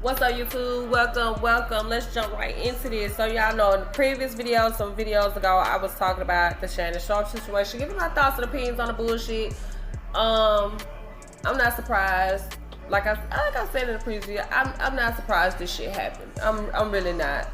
What's up, YouTube? Welcome. Let's jump right into this. So y'all know in the previous video, some videos ago, I was talking about the Shannon Sharpe situation, giving my thoughts and opinions on the bullshit. I'm not surprised. Like I said in the previous video, I'm not surprised this shit happened. I'm really not.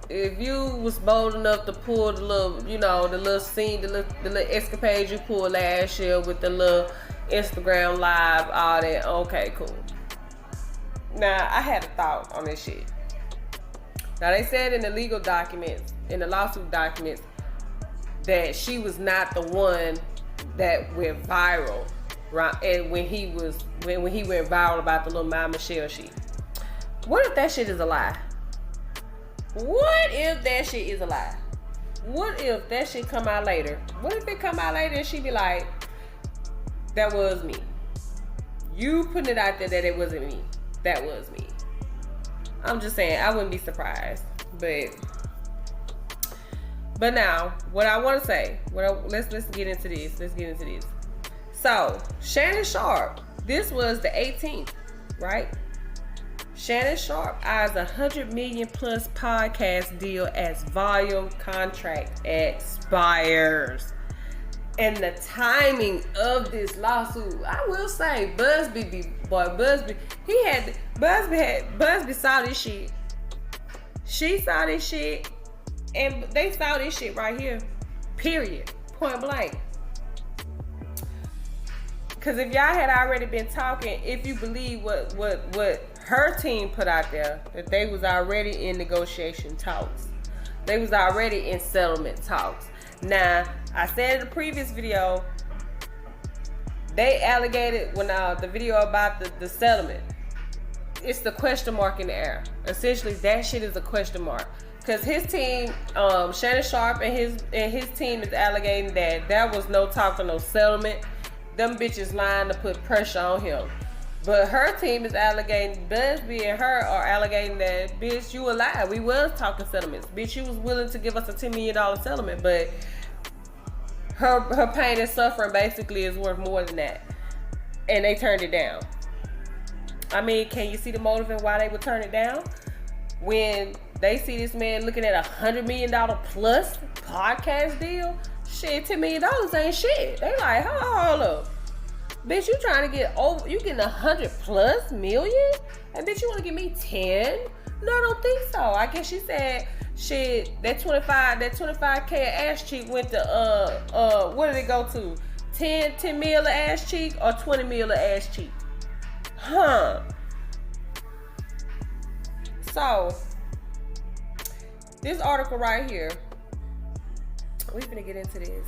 If you was bold enough to pull the little, the little scene, the little escapade you pulled last year with the little Instagram live, all that, okay, cool. Now, I had a thought on this shit. Now, they said in the legal documents, in the lawsuit documents, that she was not the one that went viral, right? And when he went viral about the little My Michelle shit. What if that shit is a lie? What if that shit is a lie? What if that shit come out later? What if it come out later and she be like, that was me? You putting it out there that it wasn't me. That was me. I'm just saying, I wouldn't be surprised. But now, what I want to say, let's get into this. So, Shannon Sharpe, this was the 18th, right? Shannon Sharpe eyes $100 million plus podcast deal as volume contract expires. And the timing of this lawsuit, I will say, Busby saw this shit. She saw this shit, and they saw this shit right here. Period. Point blank. Because if y'all had already been talking, if you believe what her team put out there, that they was already in negotiation talks. They was already in settlement talks. Now, I said in the previous video, they alleged when the video about the settlement, it's the question mark in the air. Essentially, that shit is a question mark. Because his team, Shannon Sharpe and his team is alleging that there was no talk or no settlement. Them bitches lying to put pressure on him. But her team is alleging, Busby and her are alleging that, bitch, you a lie. We was talking settlements. Bitch, you was willing to give us a $10 million settlement, but her pain and suffering basically is worth more than that. And they turned it down. I mean, can you see the motive and why they would turn it down? When they see this man looking at $100 million plus podcast deal, shit, $10 million ain't shit. They like, hold up. Bitch, you trying to get over, you getting 100 plus million? And bitch, you want to give me 10? No, I don't think so. I guess she said, shit, that 25K ass cheek went to, what did it go to? 10 mil ass cheek or 20 mil ass cheek? Huh. So, this article right here, we finna get into this.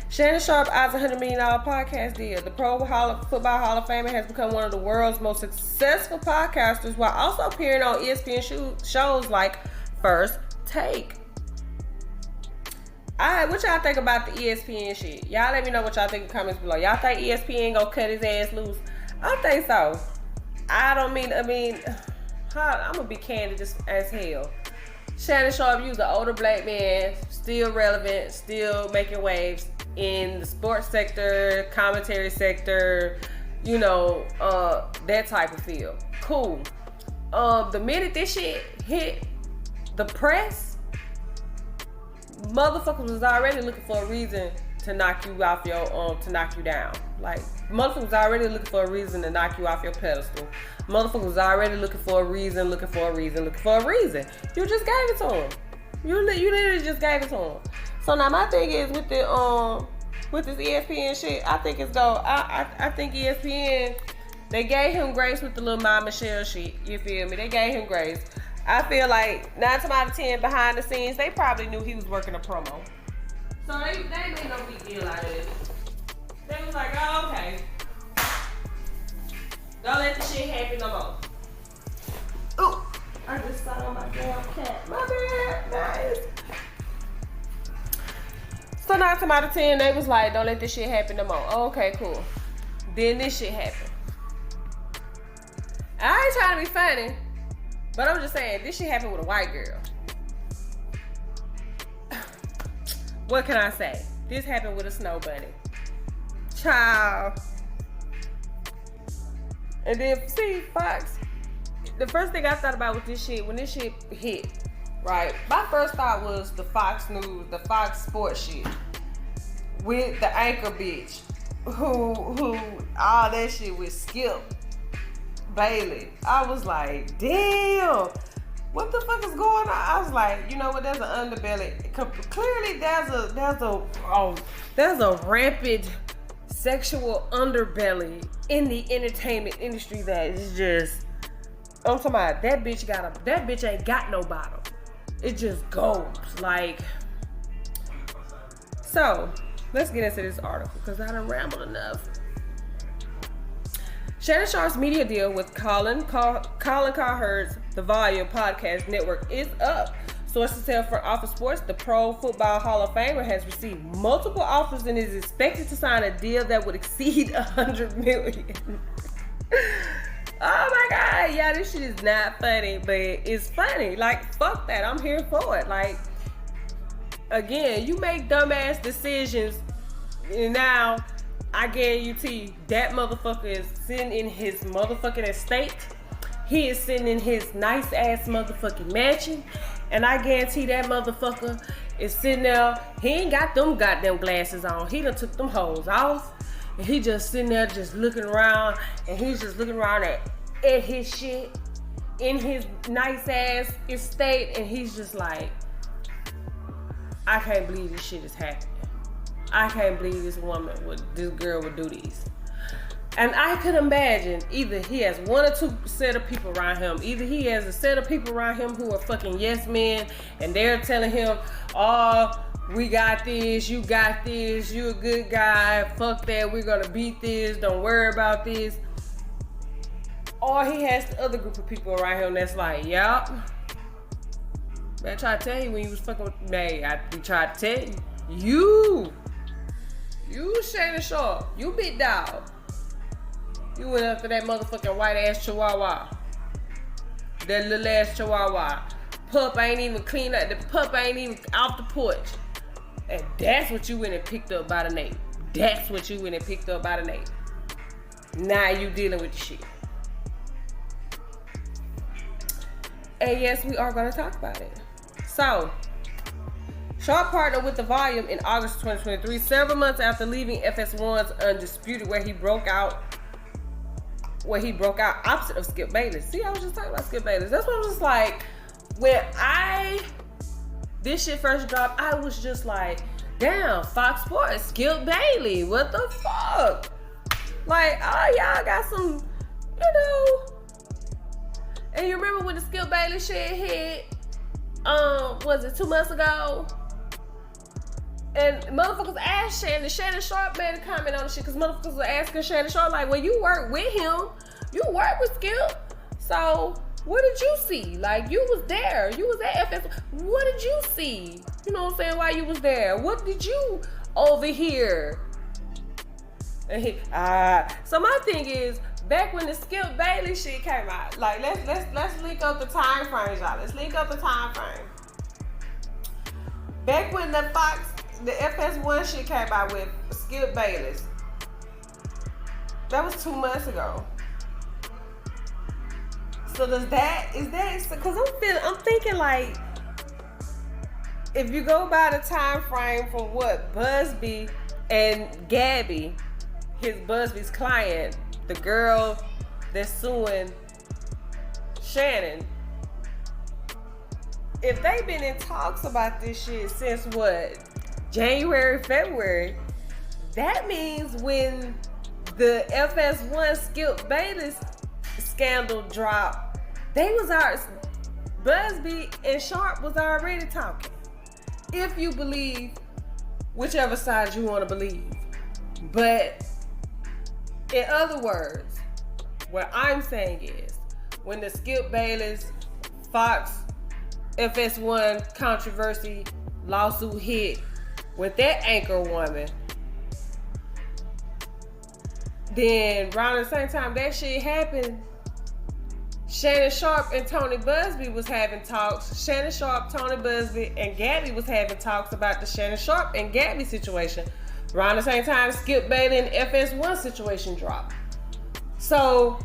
Shannon Sharpe eyes $100 million podcast deal. The Pro Football Hall of Famer has become one of the world's most successful podcasters while also appearing on ESPN shows like First Take. Alright, what y'all think about the ESPN shit? Y'all let me know what y'all think in the comments below. Y'all think ESPN gonna cut his ass loose? I think so. I'm gonna be candid as hell. Shannon Sharpe, you was an older black man, still relevant, still making waves in the sports sector, commentary sector, that type of field. Cool. The minute this shit hit the press, motherfuckers was already looking for a reason to knock you off your to knock you down. Like, motherfuckers was already looking for a reason to knock you off your pedestal. Motherfuckers was already looking for a reason. You just gave it to them. You literally just gave it to them. So now my thing is with this ESPN shit, I think I think ESPN, they gave him grace with the little My Michelle shit. You feel me? They gave him grace. I feel like 9 times out of 10 behind the scenes, they probably knew he was working a promo. So they made no big deal out of it. They was like, oh, okay. Don't let the shit happen no more. Ooh, I just sat on my damn cat. My bad, guys. So 9 times out of 10, they was like, don't let this shit happen no more. Oh, okay, cool. Then this shit happened. I ain't trying to be funny, but I'm just saying, this shit happened with a white girl. What can I say? This happened with a snow bunny. Child. And then, see, Fox, the first thing I thought about with this shit, when this shit hit, right? My first thought was the Fox News, the Fox Sports shit. With the anchor bitch. Who, all that shit with Skip Bailey. I was like, damn. What the fuck is going on? I was like, you know what? There's an underbelly. Clearly, there's a rampant sexual underbelly in the entertainment industry that is just. I'm talking about that bitch ain't got no bottom. It just goes like. So let's get into this article because I done rambled enough. Shannon Sharpe's media deal with Colin Cowherd's The Volume podcast network is up. Sources tell Front Office Sports the Pro Football Hall of Famer has received multiple offers and is expected to sign a deal that would exceed $100 million. Oh my God, yeah, this shit is not funny, but it's funny. Like, fuck that, I'm here for it. Like, again, you make dumbass decisions, and now I guarantee you that motherfucker is sitting in his motherfucking estate. He is sitting in his nice ass motherfucking mansion. And I guarantee that motherfucker is sitting there. He ain't got them goddamn glasses on. He done took them hoes off. And he just sitting there just looking around. And he's just looking around at his shit in his nice ass estate. And he's just like, I can't believe this shit is happening. I can't believe this girl would do this. And I could imagine either he has one or two set of people around him. Either he has a set of people around him who are fucking yes men and they're telling him, oh, we got this, you got this, you a good guy, fuck that, we're gonna beat this, don't worry about this. Or he has the other group of people around him that's like, yup. Man, I tried to tell you when you was fucking with me. We tried to tell you. You Shannon Sharpe. You big dog. You went after that motherfucking white ass chihuahua. That little ass chihuahua. Pup ain't even clean up. The pup ain't even off the porch. And that's what you went and picked up by the name. That's what you went and picked up by the name. Now you dealing with the shit. And yes, we are going to talk about it. So, Sharpe partnered with The Volume in August 2023, several months after leaving FS1's Undisputed, where he broke out opposite of Skip Bayless. See, I was just talking about Skip Bayless. That's what I was just like, when this shit first dropped, I was just like, damn, Fox Sports, Skip Bayless, what the fuck? Like, oh, y'all got some, and you remember when the Skip Bayless shit hit, was it 2 months ago? And motherfuckers asked Shannon Sharpe made a comment on the shit, because motherfuckers were asking Shannon Sharpe, like, when you work with him, you work with Skip, so what did you see? Like, you was there, you was at FS, what did you see? You know what I'm saying, while you was there? What did you overhear? And so my thing is, back when the Skip Bayless shit came out, like, let's link up the time frames, y'all. Let's link up the time frame. Back when the FS1 shit came out with Skip Bayless, that was 2 months ago. So is that, because I'm thinking like, if you go by the time frame from what Busby and Gabby, Busby's client, the girl that's suing Shannon, if they've been in talks about this shit since what, January, February, that means when the FS1 Skip Bayless scandal dropped, Busby and Sharpe was already talking. If you believe whichever side you want to believe. But in other words, what I'm saying is, when the Skip Bayless Fox FS1 controversy lawsuit hit with that anchor woman, then around the same time that shit happened, Shannon Sharpe and Tony Busby was having talks. Shannon Sharpe, Tony Busby, and Gabby was having talks about the Shannon Sharpe and Gabby situation. Around the same time, Skip Bayless and FS1 situation dropped. So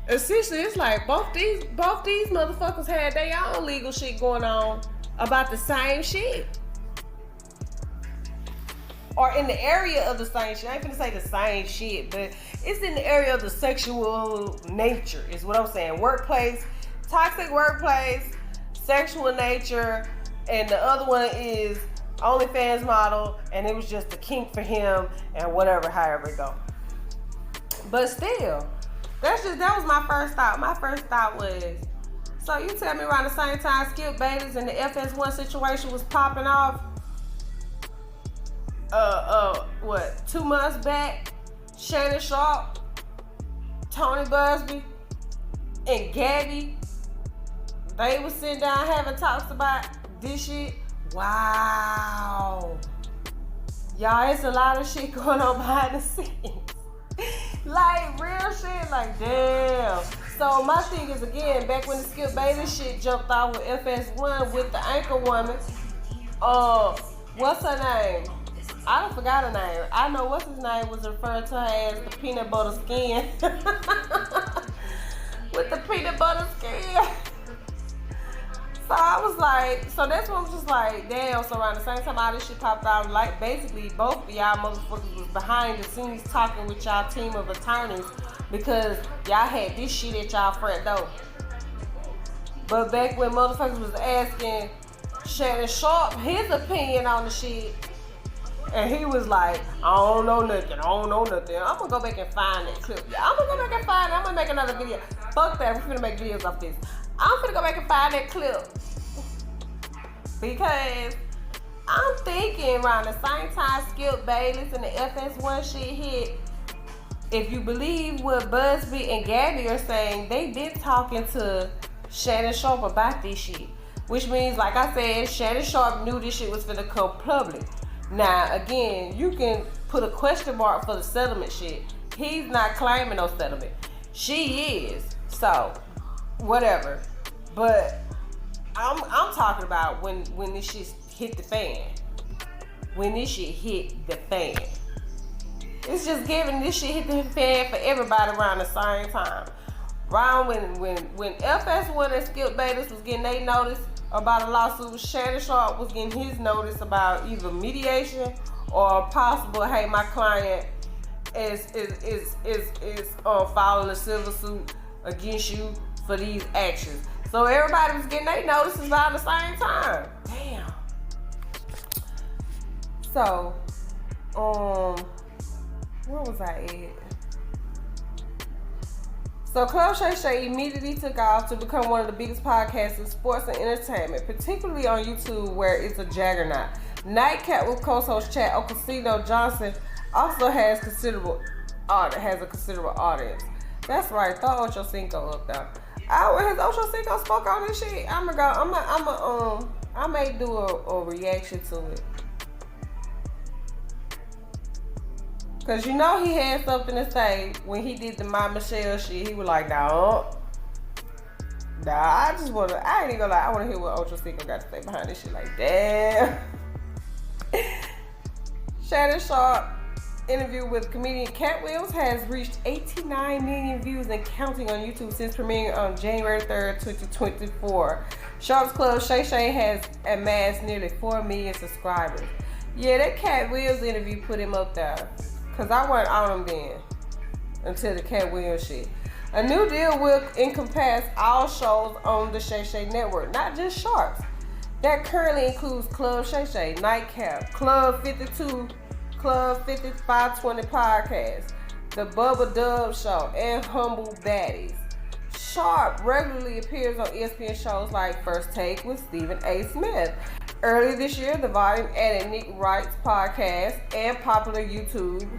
Essentially, it's like both these motherfuckers had their own legal shit going on about the same shit. Or in the area of the same shit. I ain't finna say the same shit, but it's in the area of the sexual nature, is what I'm saying. Workplace, toxic workplace, sexual nature, and the other one is OnlyFans model, and it was just a kink for him, and whatever, however it go. But still, that was my first thought. My first thought was, so you tell me around the same time Skip Bayless and the FS1 situation was popping off, 2 months back, Shannon Sharpe, Tony Busby, and Gabby, they was sitting down having talks about this shit. Wow. Y'all, it's a lot of shit going on behind the scenes. Like, real shit, like, damn. So my thing is, again, back when the Skip Bayless shit jumped off with FS1 with the anchor woman, what's her name? I done forgot her name. I know what's his name was referred to her as the peanut butter skin. With the peanut butter skin. So I was like, so that's when I was just like, damn, so around the same time all this shit popped out, like basically both of y'all motherfuckers was behind the scenes talking with y'all team of attorneys because y'all had this shit at y'all front door. But back when motherfuckers was asking Shannon Sharpe his opinion on the shit, and he was like, I don't know nothing. I'm gonna go back and find that clip. Yeah, I'm gonna go back and find it. I'm gonna make another video. Fuck that, we're finna make videos off this. I'm finna go back and find that clip. Because I'm thinking around the same time Skip Bayless and the FS1 shit hit, if you believe what Busby and Gabby are saying, they been talking to Shannon Sharpe about this shit. Which means, like I said, Shannon Sharpe knew this shit was finna come public. Now, again, you can put a question mark for the settlement shit. He's not claiming no settlement. She is. So, whatever. But I'm talking about when this shit hit the fan. When this shit hit the fan. It's just giving this shit hit the fan for everybody around the same time. Around when FS1 and Skip Bayless was getting their notice about a lawsuit, Shannon Sharpe was getting his notice about either mediation or possible, hey, my client is filing a civil suit against you for these actions. So everybody was getting their notices about the same time. Damn. So, where was I at? So Club Shay Shay immediately took off to become one of the biggest podcasts in sports and entertainment, particularly on YouTube where it's a juggernaut. Nightcap with co-host Chad Ocasino Johnson also has a considerable audience. That's right, throw Ocho Cinco up there. Has Ocho Cinco spoke on this shit? I may do a reaction to it. Cause you know he had something to say when he did the My Michelle shit. He was like, I ain't even gonna lie, I wanna hear what Ocho Cinco got to say behind this shit. Like, damn. Shannon Sharpe interview with comedian Cat Williams has reached 89 million views and counting on YouTube since premiering on January 3rd, 2024. Sharpe's Club Shay Shay has amassed nearly 4 million subscribers. Yeah, that Cat Williams interview put him up there. Cause I wasn't on him then until the Cat Williams shit. A new deal will encompass all shows on the Shay Shay network, not just Sharpe's. That currently includes Club Shay Shay, Nightcap, Club 52, Club 5520 Podcast, The Bubba Dub Show, and Humble Baddies. Sharpe regularly appears on ESPN shows like First Take with Stephen A. Smith. Earlier this year, the volume added Nick Wright's podcast and popular YouTube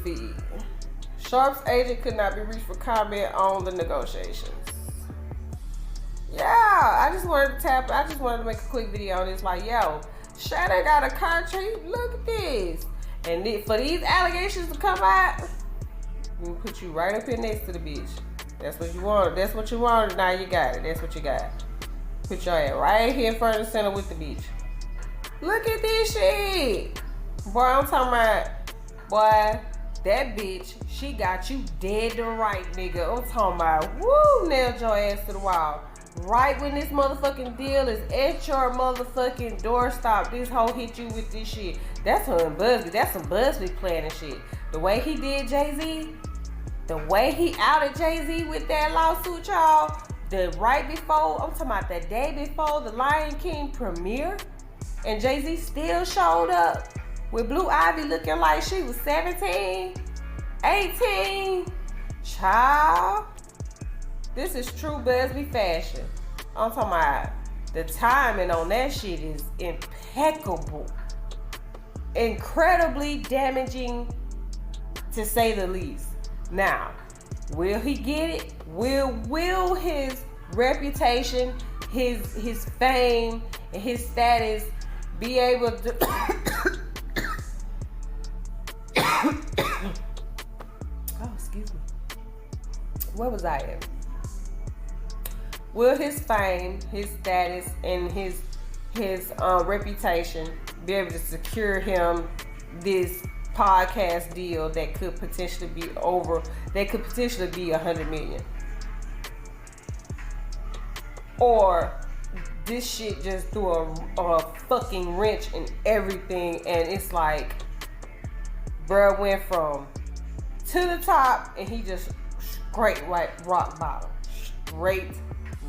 feed. Sharpe's agent could not be reached for comment on the negotiations. Yeah, I just wanted to make a quick video on this. Like, yo, Shannon got a contract. Look at this. And for these allegations to come out, we can put you right up here next to the bitch. That's what you wanted. That's what you wanted. Now you got it. That's what you got. Put your ass right here in front of the center with the bitch. Look at this shit. Boy, I'm talking about Boy, that bitch, she got you dead to right, nigga. I'm talking about, woo, nailed your ass to the wall. Right when this motherfucking deal is at your motherfucking doorstop, this hoe hit you with this shit. That's some Busby. That's some Busby planning shit. The way he did Jay-Z, the way he outed Jay-Z with that lawsuit, y'all, the right before, I'm talking about the day before the Lion King premiere, and Jay-Z still showed up with Blue Ivy looking like she was 17, 18. Child, this is true Busby fashion. I'm talking about the timing on that shit is impeccable. Incredibly damaging, to say the least. Now, will he get it? Will his reputation, his fame, and his status be able to oh, excuse me. Where was I at? Will his fame, his status, and his reputation be able to secure him this podcast deal that could potentially be $100 million? Or this shit just threw a fucking wrench in everything, and it's like, bruh went from to the top and he just straight rock bottom. Straight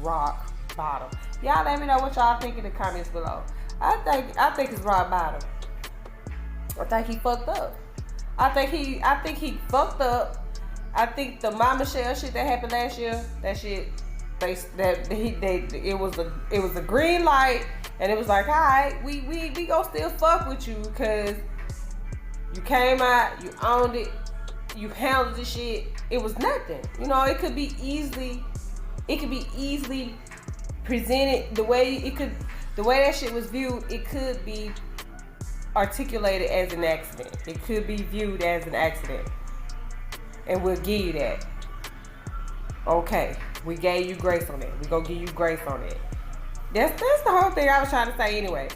rock bottom. Y'all let me know what y'all think in the comments below. I think it's rock bottom. I think he fucked up. I think he fucked up. I think the Mama Michelle shit that happened last year, that shit, it was a green light, and it was like, all right, we gonna still fuck with you because you came out, you owned it, you handled the shit. It was nothing. You know, it could be easily presented the way that shit was viewed. It could be articulated as an accident. It could be viewed as an accident, and we'll give you that. Okay, we gave you grace on that. We gonna give you grace on it. That's the whole thing I was trying to say anyway.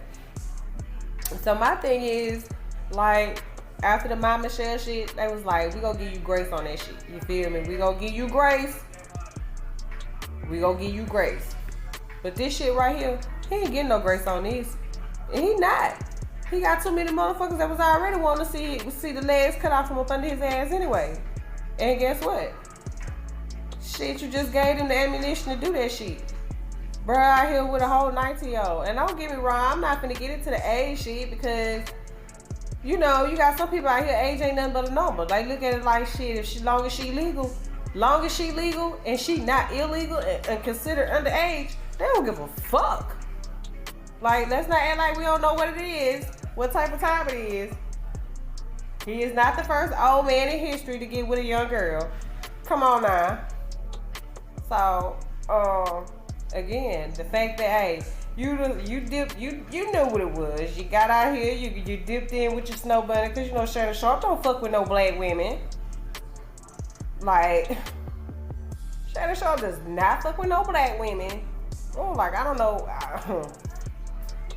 So my thing is, like, after the Mama Michelle shit, they was like, we gonna give you grace on that shit. You feel me? We gonna give you grace. We gonna give you grace. But this shit right here, he ain't getting no grace on this. And he not. He got too many motherfuckers that was already wanting to see the legs cut off from up under his ass anyway. And guess what? Shit, you just gave him the ammunition to do that shit. Bruh out here with a whole 19-year-old. And don't get me wrong, I'm not finna get into the age shit because, you know, you got some people out here, age ain't nothing but a number. Like, look at it like shit, if long as she legal and she not illegal and considered underage, they don't give a fuck. Like, let's not act like we don't know what it is, what type of time it is. He is not the first old man in history to get with a young girl. Come on now. So, again, the fact that, hey, you knew what it was. You got out here, you dipped in with your snow bunny, because you know Shannon Sharpe don't fuck with no black women. Like, Shannon Sharpe does not fuck with no black women. Oh, like, I don't know.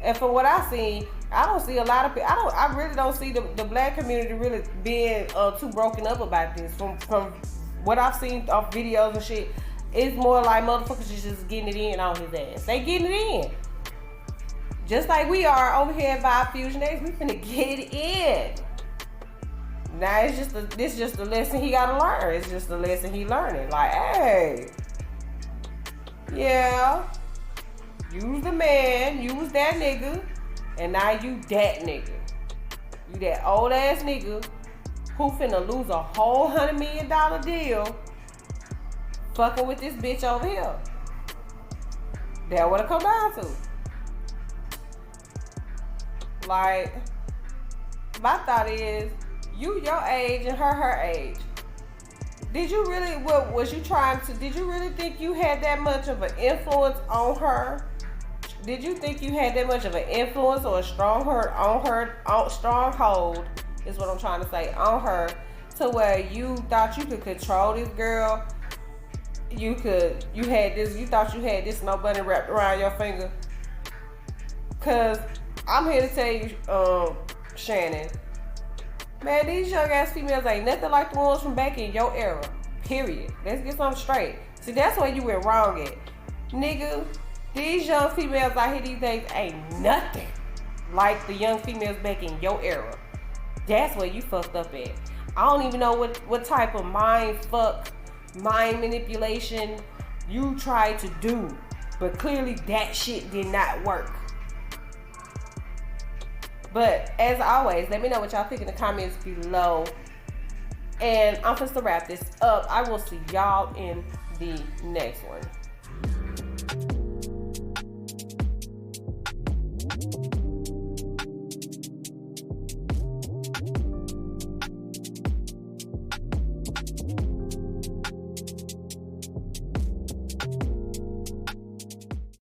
And from what I see, I don't see a lot of people. I really don't see the black community really being too broken up about this. From what I've seen off videos and shit, it's more like motherfuckers just getting it in on his ass. They getting it in. Just like we are over here at Vibe Fusion X, we finna get it in. Now this just a lesson he gotta learn. It's just a lesson he learning. Like, hey, yeah, you was the man, you was that nigga, and now you that nigga. You that old ass nigga who finna lose a whole $100 million deal fucking with this bitch over here. That's what it come down to. Like, my thought is, you your age and her age. Did you really, did you really think you had that much of an influence on her? Did you think you had that much of an influence or a stronghold, is what I'm trying to say, on her, to where you thought you could control this girl? You thought you had this snow bunny wrapped around your finger? Cause I'm here to tell you, Shannon, Man, these young ass females ain't nothing like the ones from back in your era. Period. Let's get something straight. See, that's where you went wrong at. Nigga, these young females out here these days ain't nothing like the young females back in your era. That's where you fucked up at. I don't even know what type of mind manipulation you tried to do. But clearly that shit did not work. But as always, let me know what y'all think in the comments below. And I'm supposed to wrap this up. I will see y'all in the next one.